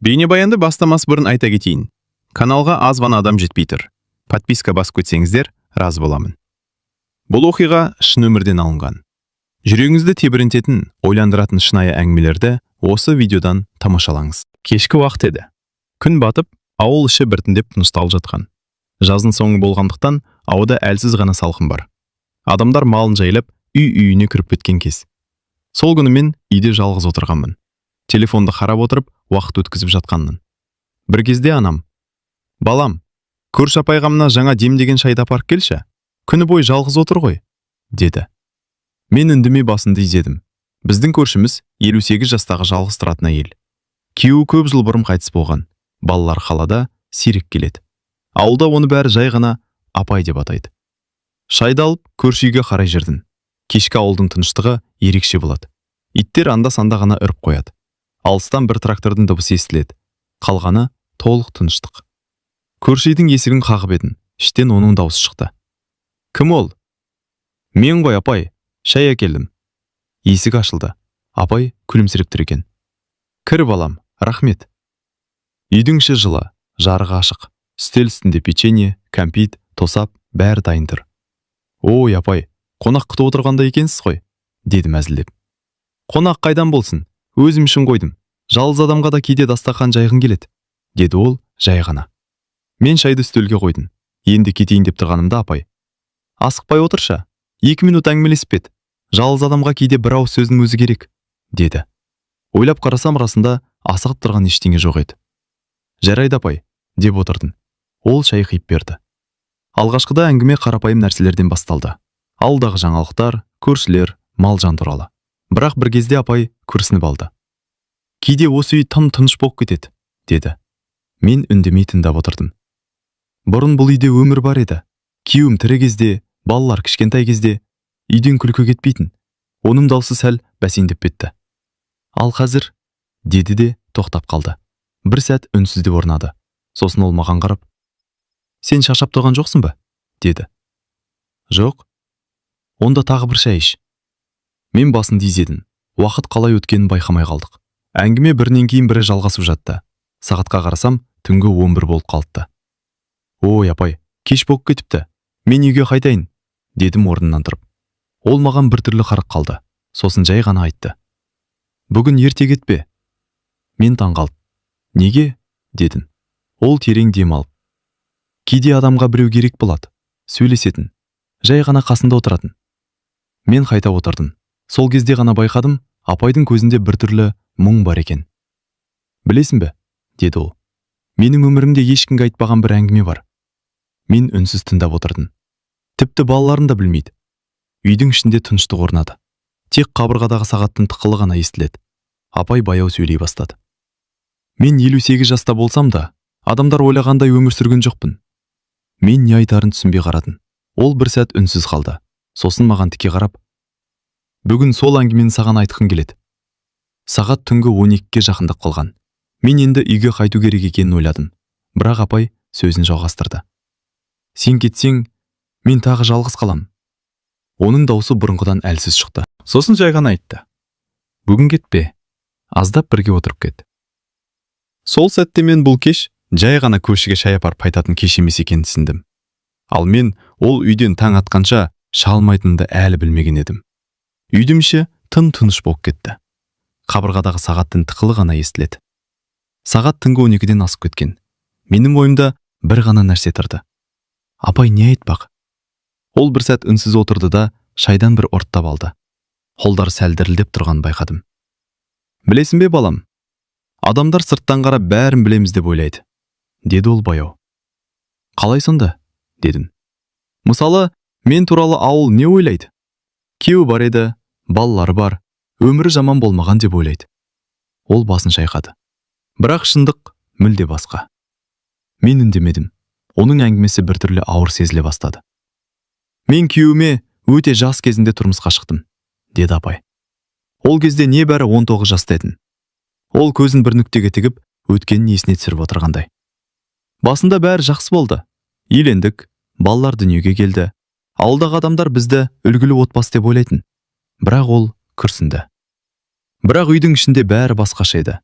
Бейнебаянды бастамас бұрын айта кетейін. Каналға аз ғана адам жетпей тұр. Подписка басып кетсеңіздер, разы боламын. Бұл оқиға шын өмірден алынған. Жүрегіңізді тебірентетін, ойландыратын шынайы әңгімелерді осы видеодан тамашалаңыз. Кешкі уақыт еді. Күн батып, ауыл іші біртіндеп тынышталып жатқан. Жаздың соңы болғандықтан ауада әлсіз ғана салқын бар. Адамдар малын жайлап, үй-үйіне кіріп кеткен кез. Сол күні мен үйде жалғыз отырғанмын. Телефонды қарап отырып, уақыт өткізіп жатқанмын. Бір кезде анам: «Балам, көрші апайғамна жаңа демдеген шайды апарып келші. Күні бойы жалғыз отыр ғой», деді. Мен үндемей басымды изедім. Біздің көршіміз 58 жастағы жалғыз тұратын әйел. Күйеуі көп жыл бұрын қайтыс болған. Балалар қалада, сирек келеді. Ауылда оны бәрі жай ғана апай деп атайды. Шайды алып, көрші үйге қарай жүрдім. Кешкі ауылдың тыныштығы ерекше болады. Иттер анда-санда ғана үріп қояды. Алыстан бір трактордың дыбысы естіледі. Қалғаны толық тыныштық. Көрші үйдің есігін қағып едім. Іштен оның даусы шықты. «Кім ол?» «Мен ғой, апай, шай әкелдім». Есік ашылды. Апай күлімсіреп тұр екен. «Кір, балам, рахмет». Үйдің іші жылы, жарығы ашық. Үстел үстінде печенье, кәмпит, тосап, бәрі дайын тұр. «Ой, апай, қонақ күтіп отырғанда екенсіз ғой», дедім әзілдеп. «Қонақ қайдан болсын? Өзім үшін қойдым. Жалғыз адамға да кейде дастархан жайғың келеді», деді ол жай ғана. Мен шайды үстелге қойдым. Енді кетейін деп тұрғанымда апай: «Асықпай отыршы, 2 минут әңгімелесіп ет. Жалғыз адамға кейде бір ауыз сөздің өзі керек», деді. Ойлап қарасам, расында асығып тұрған ештеңе жоқ еді. «Жарайды апай», деп отырдым. Ол шай құйып берді. Алғашқыда әңгіме қарапайым нәрселерден басталды. Алдағы жаңалықтар, көршілер, мал-жан туралы. Бірақ бір кезде апай күрсініп алды. «Кейде осы үй тым тыныш болып кетеді», деді. Мен үндемей тыңдап отырдым. Бұрын бұл үйде өмір бар еді. Күйеуім тірі кезде, балалар кішкентай кезде үйден күлкі кетпейтін. Оның даусы сәл бәсеңдеп кетті. «Ал қазір», деді де тоқтап қалды. Бір сәт үнсіздік орнады. Сосын ол маған қарап: «Сен шаршап тұрған жоқсың ба?» деді. «Жоқ». «Онда тағы бір шай іш». Мен басымды изедім. Уақыт қалай өткенін байқамай қалдық. Әңгіме бірінен кейін бірі жалғасып жатты. Сағатқа қарасам, түнгі 11 болып қалыпты. «Ой, апай, кеш болып кетіпті. Мен үйге қайтайын», дедім орнымнан тұрып. Ол маған біртүрлі қарап қалды. Сосын жай ғана айтты: «Бүгін ерте кетпе». Мен таңғалып: «Неге?» дедім. Ол терең дем алып: «Кейде адамға біреу керек болады, сөйлесетін, жай ғана қасында отыратын». Мен қайта отырдым. Сол кезде ғана байқадым, апайдың көзінде біртүрлі мұң бар екен. «Білесің бе?» деді ол. «Менің өмірімде ешкімге айтпаған бір әңгіме бар». Мен үнсіз тыңдап отырдым. Тіпті балаларым да білмейді. Үйдің ішінде тыныштық орнады. Тек қабырғадағы сағаттың тықылы ғана естіледі. Апай баяу сөйлей бастады. «Мен 58 жаста болсам да, адамдар ойлағандай өмір сүрген жоқпын». Мен не айтарын түсінбей қарадым. Ол бір сәт үнсіз қалды. Сосын маған тіке қарап: «Бүгін сол әңгімені саған айтқым келеді». Сағат түнгі 12-ге жақындап қалған. Мен енді үйге қайту керек екенін ойладым. Бірақ апай сөзін жалғастырды: «Сен кетсең, мен тағы жалғыз қалам». Оның даусы бұрынғыдан әлсіз шықты. Сосын жай ғана айтты: «Бүгін кетпе, аздап бірге отырып кет». Сол сәтте мен бұл кеш жай ғана көршіге шай апарып айтатын кеш емес екенін түсіндім. Ал мен ол үйден таң атқанша шалмайтынымды әлі білмеген едім. Үйдің іші тым-тыныш болып кетті. Қабырғадағы сағаттың тықылы ғана естіледі. Сағат түнгі 12-ден асып кеткен. Менің ойымда бір ғана нәрсе тұрды. Апай не айтпақ? Ол бір сәт үнсіз отырды да шайдан бір ұрттап алды. Қолдар сәл дірілдеп тұрғанын байқадым. «Білесің бе, балам? Адамдар сырттан қарап бәрін білеміз деп ойлайды», деді ол баяу. «Қалай сонда?» дедім. «Мысалы, мен туралы ауыл не ойлайды? Күйеуі бар еді, балалары бар, өмірі жаман болмаған деп ойлайды». Ол басын шайқады. Бірақ шындық мүлде басқа. Мен үндемедім. Оның әңгімесі біртүрлі ауыр сезіле бастады. «Мен күйеуіме өте жас кезінде тұрмысқа шықтым», деді апай. «Ол кезде небәрі 19 жаста едім». Ол көзін бір нүктеге тігіп, өткенін есіне түсіріп отырғандай. «Басында бәрі жақсы болды. Үйлендік, балалар дүниеге келді. Ауылдағы адамдар бізді үлгілі отбасы деп ойлайтын». Бірақ ол күрсінді. Бірақ үйдің ішінде бәрі басқаша еді.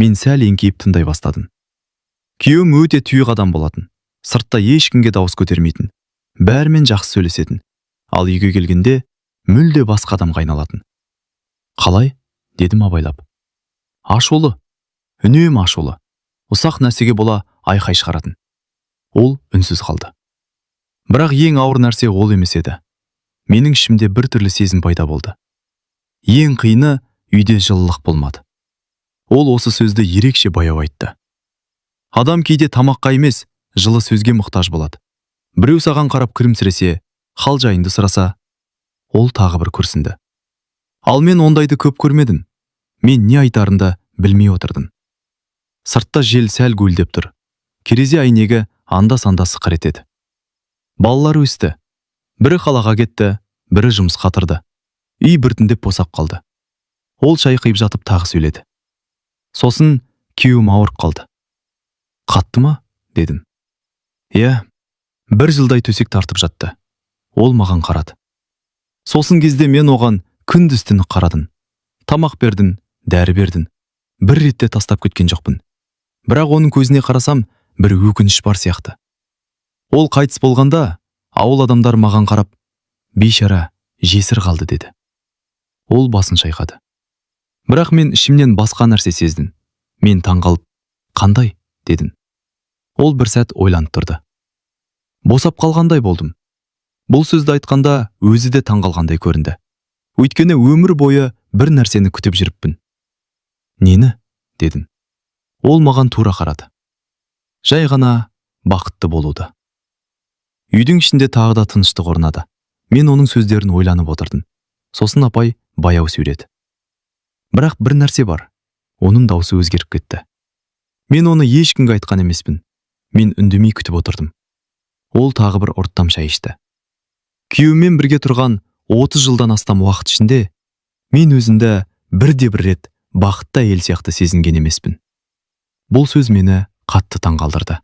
Мен сәл еңкейіп тыңдай бастадым. Күйеуім өте тұйық адам болатын. Сыртта ешкімге дауыс көтермейтін. Бәрімен жақсы сөйлесетін. Ал үйге келгенде мүлде басқа адамға айналатын. Қалай? Дедім абайлап. Ашулы. Үнемі ашулы. Ұсақ нәрсеге бола айқай шығаратын. Ол үнсіз қалды. Бірақ ең ауыр нәрсе ол емес еді. Менің ішімде бір түрлі сезім пайда болды. Ең қиыны үйде жылылық болмады. Ол осы сөзді ерекше баяу айтты. Адам кейде тамаққа емес, жылы сөзге мұқтаж болады. Біреу саған қарап күлімсіресе, хал жайыңды сұраса, ол тағы бір күрсінді. Ал мен ондайды көп көрмедім. Мен не айтарымды білмей отырдым. Сыртта жел сәл гуілдеп тұр. Керезе әйнегі анда-санда сықыр етеді. Балалар өсті. Бірі қалаға кетті, бірі жұмысқа тұрды. Үй біртіндеп босап қалды. Ол шай құйып жатып тағы сөйледі. Сосын күйеуім ауырып қалды. Қатты ма? Дедім. Иә, 1 жылдай төсек тартып жатты. Ол маған қарады. Сосын кезде мен оған күндіз-түні қарадым. Тамақ бердім, дәрі бердім. Бір ретте тастап кеткен жоқпын. Бірақ оның көзіне қарасам, бір өкініш бар сияқты. Ол қайтыс болғанда, ауыл адамдар маған қарап, бейшара, жесір қалды деді. Ол басын шайқады. Бірақ мен ішімнен басқа нәрсе сездім. Мен таңғалып, қандай? Дедім. Ол бір сәт ойланып тұрды. Босап қалғандай болдым. Бұл сөзді айтқанда өзі де таңғалғандай көрінді. Өйткені өмір бойы бір нәрсені күтіп жүріппін. Нені? Дедім. Ол маған тура қарады. Жай ғана бақытты болуды. Үйдің ішінде тағы да тыныштық орнады. Мен оның сөздерін ойланып отырдым. Сосын апай баяу сөйледі. Бірақ бір нәрсе бар. Оның даусы өзгеріп кетті. Мен оны ешкімге айтқан емеспін. Мен үндемей күтіп отырдым. Ол тағы бір ұрттам шай ішті. Күйеуіммен бірге тұрған 30 жылдан астам уақыт ішінде мен өзімді бірде-бір рет бақытты әйел сияқты сезінген емеспін. Бұл сөз мені қатты таңғалдырды.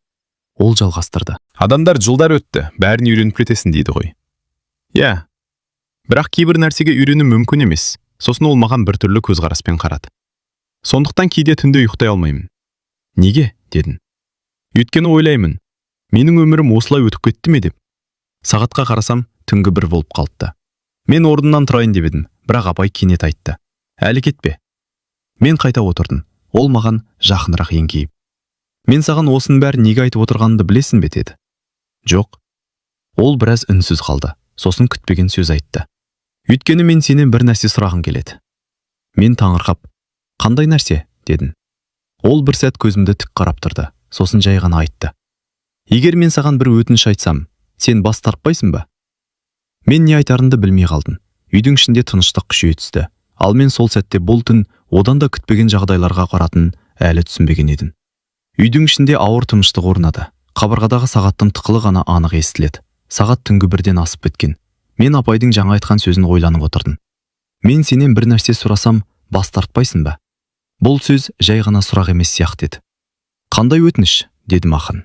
Ол жалғастырды. Адамдар жылдар өтті, бәрін үйреніп кетесің дейді ғой. Иә. Бірақ кейбір нәрсеге үйрену мүмкін емес. Сосын ол маған біртүрлі көзқараспен қарады. Сондықтан кейде түнде ұйықтай алмаймын. Неге? Дедім. Өйткені ойлаймын. Менің өмірім осылай өтіп кетті ме деп. Сағатқа қарасам, түнгі 1 болып қалыпты. Мен орнымнан тұрайын деп едім, бірақ апай кенет айтты. Әлі кетпе. Мен қайта отырдым. Ол маған жақынырақ еңкейіп. Мен саған осының бәрін неге айтып отырғанымды білесің бе деді. Жоқ. Ол біраз үнсіз қалды. Сосын күтпеген сөз айтты. Өйткені мен сенен бір нәрсе сұрағым келеді. Мен таңырқап, қандай нәрсе? Дедім. Ол бір сәт көзімді тік қарап тұрды. Сосын жай ғана айтты. Егер мен саған бір өтініш айтсам, сен бас тартпайсың ба? Мен не айтарымды білмей қалдым. Үйдің ішінде тыныштық күшейе түсті. Ал мен сол сәтте бұл түн одан да күтпеген жағдайларға қаратын әлі түсінбеген едім. Үйдің ішінде ауыр тыныштық орнады. Қабырғадағы сағаттың тықылы ғана анық естіледі. Сағат түнгі 1-ден асып кеткен. Мен апайдың жаңа айтқан сөзін ойланып отырдым. Мен сенен бір нәрсе сұрасам, бас тартпайсың ба? Бұл сөз жай ғана сұрақ емес сияқты еді. Қандай өтініш? Дедім ақын.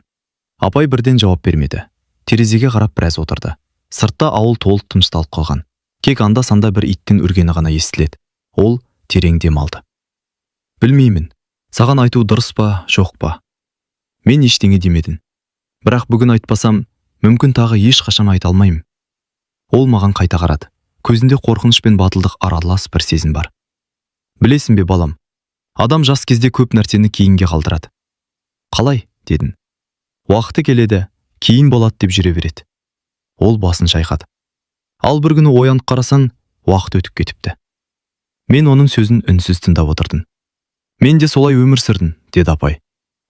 Апай бірден жауап бермеді. Терезеге қарап біраз отырды. Сыртта ауыл толық тынышталып қалған. Кек анда-санда бір иттің үргені ғана естіледі. Ол терең дем алды. Білмеймін, саған айту дұрыс па, жоқ па? Мен ештеңе демедім. Бірақ бүгін айтпасам, мүмкін тағы ешқашан айта алмаймын. Ол маған қайта қарады. Көзінде қорқыныш пен батылдық аралас бір сезім бар. Білесің бе, балам, адам жас кезде көп нәрсені кейінге қалдырады. Қалай? Дедім. Уақыты келеді, кейін болады деп жүре береді. Ол басын шайқады. Ал бір күні оянып қарасаң, уақыт өтіп кетіпті. Мен оның сөзін үнсіз тыңдап отырдым. Мен де солай өмір сүрдім, деді апай.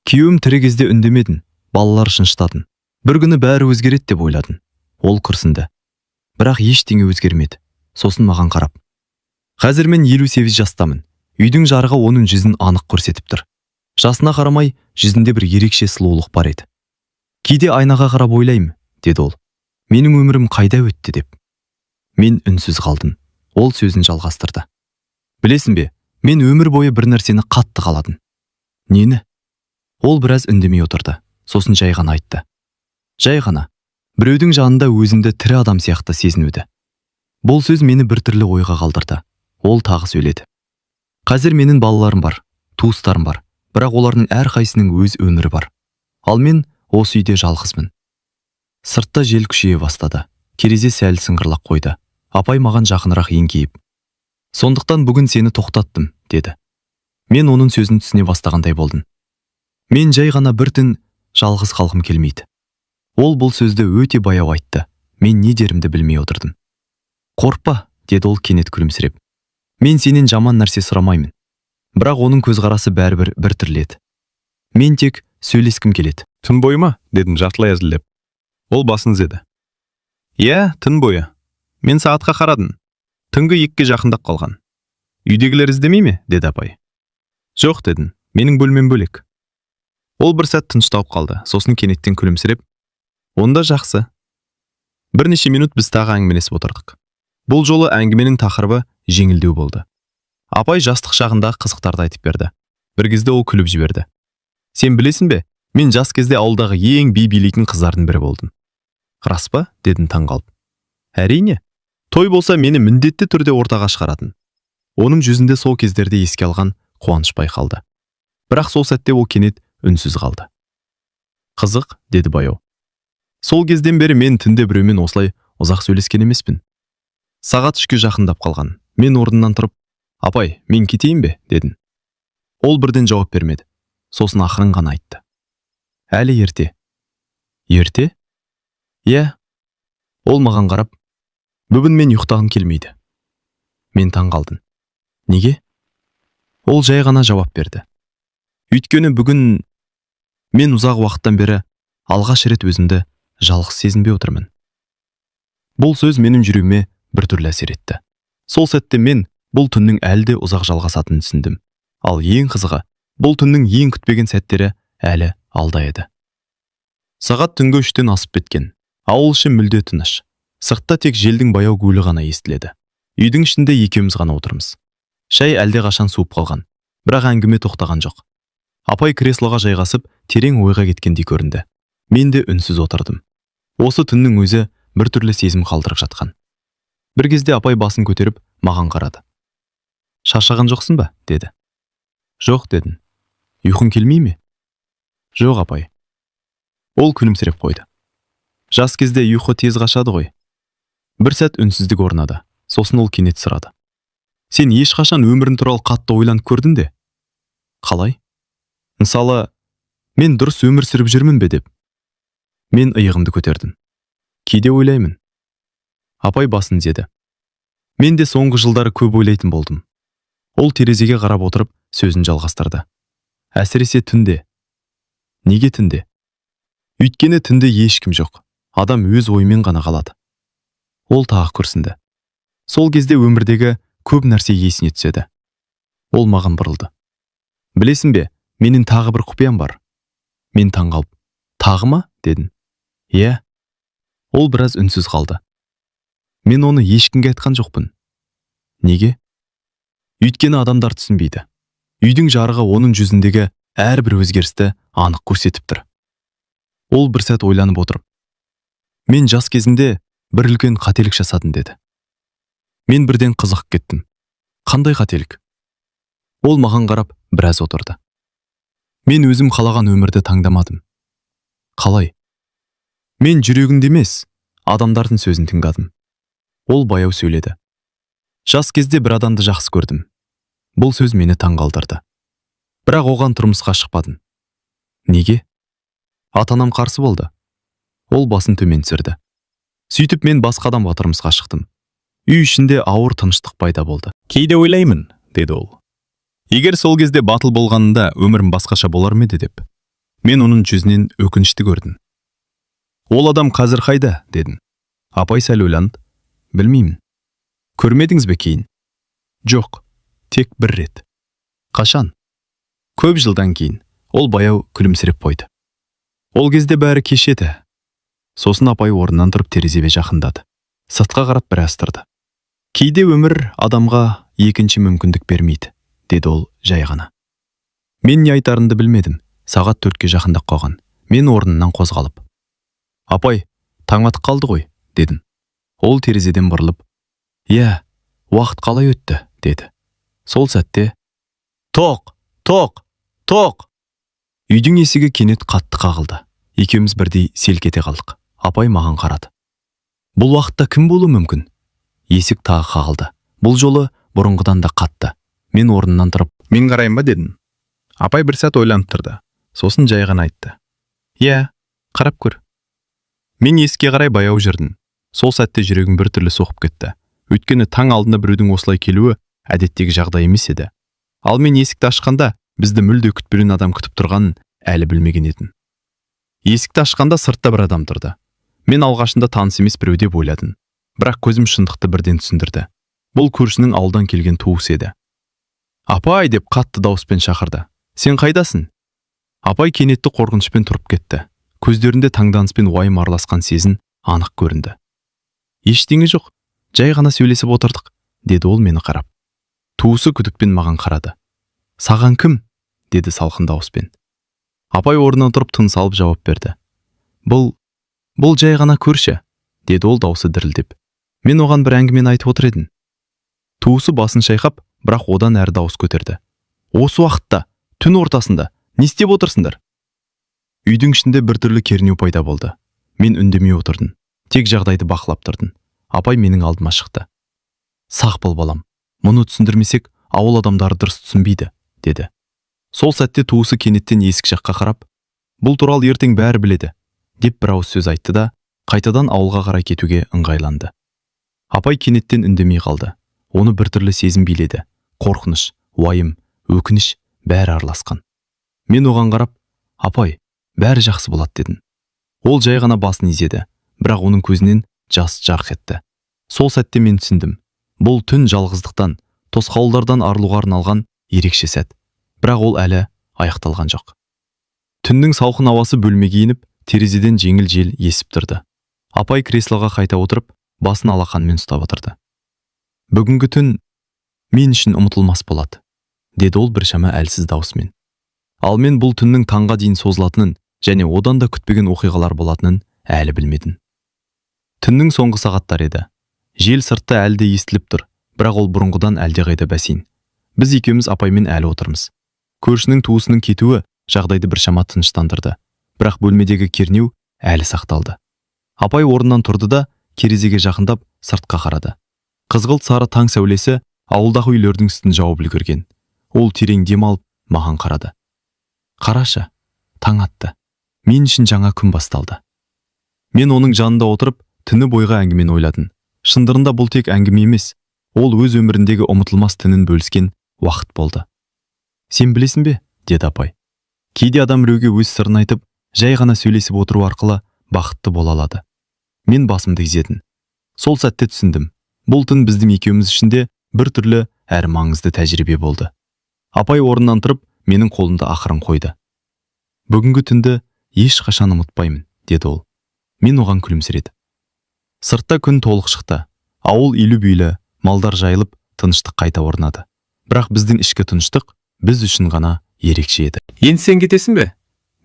Күйеуім тірі кезде үндемедім, балалар шыншытатын. Бір күні бәрі өзгереді деп ойладым. Ол күрсінді. Бірақ ештеңе өзгермеді. Сосын маған қарап. Қазір мен 58 жастамын. Үйдің жарығы оның жүзін анық көрсетіп тұр. Жасына қарамай, жүзінде бір ерекше сұлулық бар еді. Кейде айнаға қарап ойлаймын, деді ол. Менің өмірім қайда өтті деп. Мен үнсіз қалдым. Ол сөзін жалғастырды. Білесің бе, мен өмір бойы бір нәрсені қатты қаладым. Нені? Ол біраз үндемей отырды. Сосын жай ғана айтты. Жай ғана. Біреудің жанында өзімді тірі адам сияқты сезінуді. Бұл сөз мені біртүрлі ойға қалдырды. Ол тағы сөйледі. Қазір менің балаларым бар, туыстарым бар. бірақ олардың әрқайсының өз өмірі бар. Ал мен осы үйде жалғызбын. Сыртта жел күшейе бастады. Терезе сәл сыңғырлап қойды. Апай маған жақынырақ еңкейіп: "Сондықтан бүгін сені тоқтаттым", деді. Мен оның сөзін түсіне бастағандай болдым. Мен жай ғана бір түн жалғыз қалғым келмейді. Ол бұл сөзді өте баяу айтты. Мен не дерімді білмей отырдым. "Қорықпа", деді ол кенет күлімсіреп. "Мен сенен жаман нәрсе сұрамаймын." Бірақ оның көзқарасы бәрібір бір түрлі. "Мен тек сөйлескім келеді." Түн бойы ма? Дедім жартылай әзілдеп. Ол басын изеді. "Иә, түн бойы. Мен сағатқа қарадым. Түнгі 2-ге жақындап қалған. Үйдегілер іздемей ме?" деді апай. "Жоқ", дедім. "Менің бөлмем бөлек." Ол бір сәт тынышталып қалды, сосын кенеттен күлімсіреп: "Онда жақсы." Бірнеше минут біз тағы әңгімелесіп отырдық. Бұл жолы әңгіменің тақырыбы жеңілдеу болды. Апай жастық шағында қызықтарды айтып берді. Бір кезде ол күліп жіберді. "Сен білесің бе, мен жас кезде ауылдағы ең би билейтін қыздардың бірі болдым." "Рас па?" дедім таңғалып. "Әрине. Той болса мені міндетті түрде ортаға шығаратын." Оның жүзінде сол кездерде еске алған қуаныш байқалды. Бірақ сол сәтте ол кенет үнсіз қалды. "Қызық", деді баяу. "Сол кезден бері мен түнде біреумен осылай ұзақ сөйлескен емеспін." Сағат 3-ге жақындап қалған. Мен орнымнан тұрып: "Апай, мен кетейін бе?" дедім. Ол бірден жауап бермеді. Сосын ақырын ғана айтты: "Әлі ерте." "Ерте?" "Иә." Ол маған қарап: "Бүгін мен ұйықтағым келмейді." Мен таңғалдым. "Неге?" Ол жай ғана жауап берді: "Өйткені бүгін мен ұзақ уақыттан бері алғаш рет өзімді жалғыз сезінбей отырмын." Бұл сөз менің жүрегіме біртүрлі әсер етті. Сол сәтте мен бұл түннің әлі де ұзақ жалғасатынын түсіндім. Ал ең қызығы, бұл түннің ең күтпеген сәттері әлі алда еді. Сағат түнгі 3-тен асып кеткен. Ауыл іші мүлде тыныш. Сыртта тек желдің баяу гуілі ғана естіледі. Үйдің ішінде екеуміз ғана отырмыз. Шай әлде қашан суып қалған, бірақ әңгіме тоқтаған жоқ. Апай креслоға жайғасып, терең ойға кеткендей көрінді. Мен де үнсіз отырдым. Осы түннің өзі біртүрлі сезім қалдырып жатқан. Бір кезде апай басын көтеріп маған қарады. "Шаршаған жоқсың ба?" деді. "Жоқ", дедім. "Ұйқың келмей ме?" "Жоқ, апай." Ол күлімсіреп қойды. "Жас кезде ұйқы тез қашады ғой." Бір сәт үнсіздік орнады. Сосын ол кенет сұрады: "Сен ешқашан өмірің туралы қатты ойланып көрдің де?" "Қалай?" "Мысалы, мен дұрыс өмір сүріп жүрмін бе?" деп. Мен иығымды көтердім. "Кейде ойлаймын." Апай басын изеді. "Мен де соңғы жылдары көп ойлайтын болдым." Ол терезеге қарап отырып сөзін жалғастырды. "Әсіресе түнде." "Неге түнде?" "Өйткені түнде ешкім жоқ. Адам өз ойымен ғана қалады." Ол тағы күрсінді. Сол кезде өмірдегі көп нәрсе есіне түседі. Ол маған бұрылды. "Білесің бе, менің тағы бір құпиям бар." Мен таңғалып: "Тағы ма?" дедім. "Иә." Ол біраз үнсіз қалды. "Мен оны ешкімге айтқан жоқпын." "Неге?" "Өйткені адамдар түсінбейді. Үйдің жарығы оның жүзіндегі әрбір өзгерісті анық көрсетіп тұр." Ол бір сәт ойланып отырып: "Мен жас кезінде бір үлкен қателік жасадым", деді. Мен бірден қызығып кеттім. "Қандай қателік?" Ол маған қарап біраз отырды. "Мен өзім қалаған өмірді таңдамадым." "Қалай?" "Мен жүрегімді емес, адамдардың сөзін тыңдадым." Ол баяу сөйледі. "Жас кезде бір адамды жақсы көрдім." Бұл сөз мені таңғалдырды. Бірақ оған тұрмысқа шықпадым. "Неге?" "Ата-анам қарсы болды." Ол басын төмен түсірді. "Сөйтіп мен басқа адамға тұрмысқа шықтым." Үй ішінде ауыр тыныштық пайда болды. "Кейде ойлаймын", деді ол. "Егер сол кезде батыл болғанында өмірім басқаша болар ма еді деп." Мен оның жүзінен өкінішті көрдім. "Ол адам қазір қайда?" дедім. Апай сәл ойланды. "Білмеймін." "Көрмедіңіз бе кейін?" "Жоқ, тек бір рет." "Қашан?" "Көп жылдан кейін." Ол баяу күлімсіреп қойды. "Ол кезде бәрі кеш еді." Сосын апай орнынан тұрып терезеге жақындады. Сыртқа қарап біраз тұрды. "Кейде өмір адамға екінші мүмкіндік бермейді", деді ол жай ғана. Мен не айтарымды білмедім. Сағат 4-ке жақындап қалған. Мен орнымнан қозғалып: "Апай, таң атып қалды ғой", дедім. Ол терезеден бұрылып: "Иә, уақыт қалай өтті?" деді. Сол сәтте: "Тоқ! Тоқ! тоқ! Үйдің есігі кенет қатты қағылды. Екеуміз бірдей селк ете қалдық. Апай маған қарады. Бұл уақытта кім болуы мүмкін? Есік тағы қағылды. Бұл жолы бұрынғыдан да қатты. Мен орнымнан тұрып, Мен қарайын ба дедім. Апай бір сәт ойланып тұрды. Сосын жай ғана айтты. Иә, қарап көр. Мен есікке қарай баяу жүрдім. Сол сәтте жүрегім бір түрлі соғып кетті. Өйткені таң алдында біреудің осылай келуі әдеттегі жағдай емес еді. Ал мен есікті ашқанда бізді мүлде күтпеген адам күтіп тұрғанын әлі білмеген едім. Есікті ашқанда сыртта бір адам тұрды. Мен алғашында таныс емес біреу деп ойладым. Бірақ көзім шындықты бірден түсіндірді. Бұл көршінің ауылдан келген туысы еді. Апай деп қатты дауыспен шақырды. Сен қайдасың? Апай кенетті қорқынышпен тұрып кетті. Көздерінде таңданыспен уайым араласқан сезін анық көрінді. Ештеңе жоқ, жай ғана сөйлесіп отырдық, деді ол мені қарап. Туысы күдікпен маған қарады. Саған кім? Деді салқын дауыспен. Апай орнынан тұрып тыныс алып жауап берді. Бұл жай ғана көрші, деді ол дауысы дірілдеп. Мен оған бір әңгімені айтып отыр едім. Туысы басын шайқап, бірақ одан әрі дауыс көтерді. Осы уақытта, түн ортасында, не істеп отырсыңдар? Үйдің ішінде бір түрлі кернеу пайда болды. Мен үндемей отырдым. Тек жағдайды бақылап тұрдым. Апай менің алдыма шықты. Сақ бол балам, мұны түсіндірмесек, ауыл адамдары дұрыс түсінбейді, деді. Сол сәтте туысы кенеттен есік жаққа қарап, бұл туралы ертең бәрі біледі, деп бір ауыз сөз айтты да, қайтадан ауылға қарай кетуге ыңғайланды. Апай кенеттен үндемей қалды. Оны бір түрлі сезім биледі. Қорқыныш, уайым, өкініш бәрі араласқан. Мен оған қарап, апай, бәрі жақсы болады дедім. Ол жай ғана басын изеді, бірақ оның көзінен жас жарқ етті. Сол сәтте мен түсіндім. Бұл түн жалғыздықтан, тосқауылдардан арылуға арналған ерекше сәт. Бірақ ол әлі аяқталған жоқ. Түннің салқын ауасы бөлмеге еніп, терезеден жеңіл жел есіп тұрды. Апай креслоға қайта отырып, басын алақанмен ұстап отырды. Бүгінгі түн мен үшін ұмытылмас болады, деді ол біршама әлсіз даусымен. Ал мен бұл түннің таңға дейін созылатынын және одан да күтпеген оқиғалар болатынын әлі білмедім. Түннің соңғы сағаттар еді. Жел сыртта әлі де естіліп тұр, бірақ ол бұрынғыдан әлдеқайда бәсең. Біз екеуміз апаймен әлі отырмыз. Көршінің туысының кетуі жағдайды біршама тыныштандырды, бірақ бөлмедегі кернеу әлі сақталды. Апай орнынан тұрды да терезеге жақындап сыртқа қарады. Қызғылт сары таң сәулесі ауылдағы үйлердің үстін жауып үлгерген. Ол терең дем алып маған қарады. Қарашы, таң атты. Мен үшін жаңа күн басталды. Мен оның жанында отырып, түні бойға әңгімені ойладым. Шындығында бұл тек әңгіме емес, ол өз өміріндегі ұмытылмас түнін бөліскен уақыт болды. Сен білесің бе? Деді апай. Кейде адам біреуге өз сырын айтып, жай ғана сөйлесіп отыру арқылы бақытты бола алады. Мен басымды изедім. Сол сәтте түсіндім. Бұл түн біздің екеуміз ішінде бір түрлі әрі маңызды тәжірибе болды. Апай орнынан тұрып, менің қолымды ақырын қойды. Бүгінгі түнді ешқашан ұмытпаймын, деді ол. Мен оған күлімсіреді. Сыртта күн толық шықты. Ауыл үйлі-бүйлі, малдар жайылып, тыныштық қайта орнады. Бірақ біздің ішкі тыныштық біз үшін ғана ерекше еді. Енді сен кетесің бе?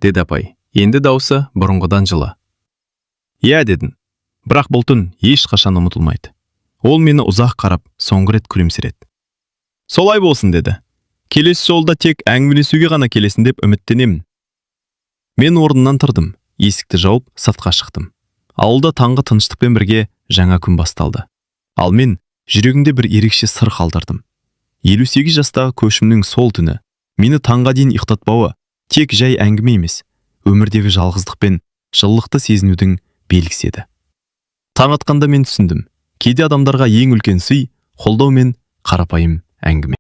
Деді апай. Енді даусы бұрынғыдан жылы. Иә, дедім. Бірақ бұл түн ешқашан ұмытылмайды. Ол мені ұзақ қарап, соңғы рет күлімсіреді. Солай болсын, деді. Келесі жолда тек әңгімелесуге ғана келесің деп үміттенемін. Мен орнымнан тұрдым, есікті жауып, сыртқа шықтым. Ауылда таңғы тыныштықпен бірге жаңа күн басталды. Ал мен жүрегімде бір ерекше сыр қалдырдым. 58 жастағы көшімнің сол түні мені таңға дейін ұйықтатпауы тек жай әңгіме емес, өмірдегі жалғыздық пен жылылықты сезінудің белгісі еді. Таң атқанда мен түсіндім. Кейде адамдарға ең үлкен сый қолдау мен қарапайым әңгіме.